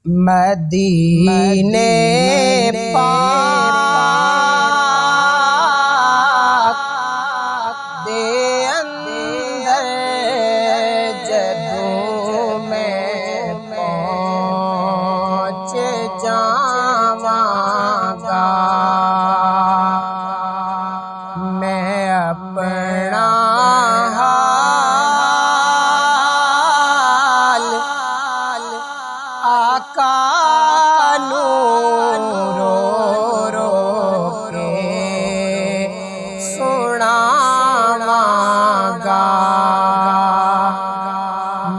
مدینے پاک دے اندر جدوں میں پہنچ جاواں گا، میں اپنا حال آقا نو رو رو کے سناواں گا،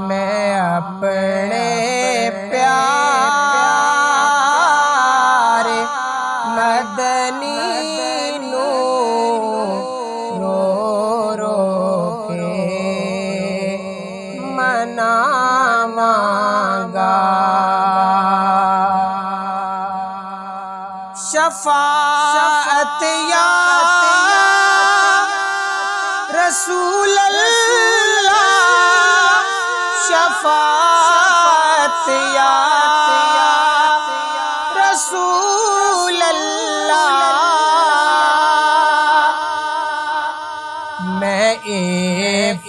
میں اپنے پیارے مدنی نو رو رو کے مناواں گا۔ شفاعت یا رسول اللہ، شفاعت یا رسول اللہ، میں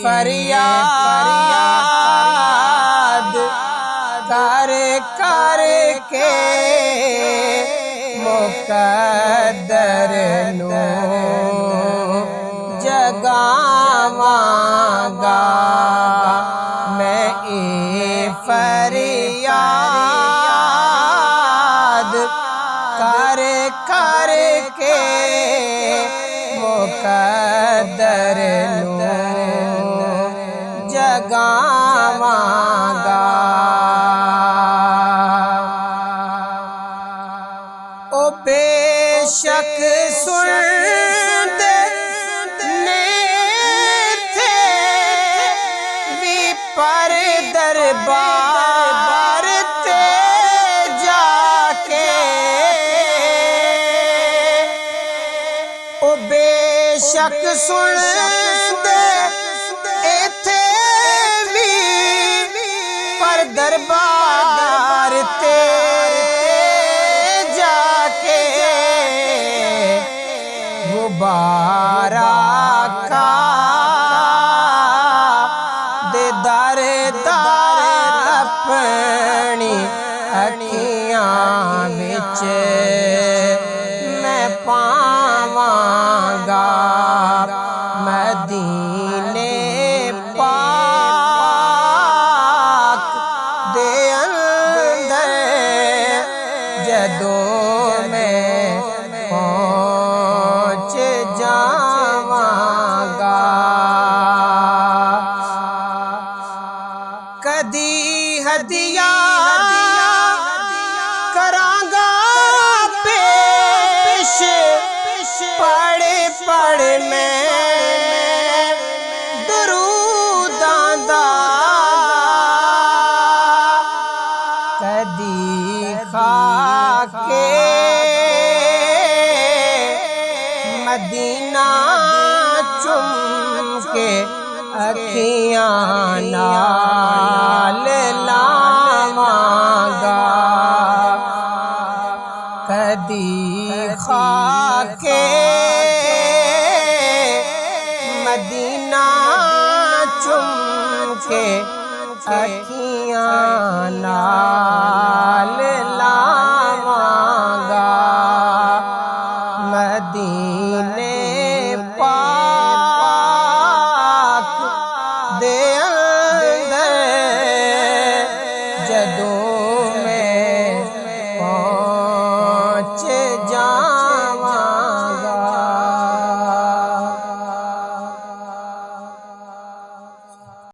فریاد کر کر کے مقدر نو جگاواں گا، میں فریاد کر کر کے مقدر نو جگاواں گا۔ او بے شک سنتے تھے وی پر دربار تے جا کے، او بے شک سنتے تھے وی پر دربار تے مبارک دے در در اپنی اکھیاں وچ میں پاواں گا، مدینے پاک دے اندر جدوں میں پہنچ جاواں گا۔ کدی ہدیہ کراں گا پیش پڑھ پڑھ میں دروداں دا، کدی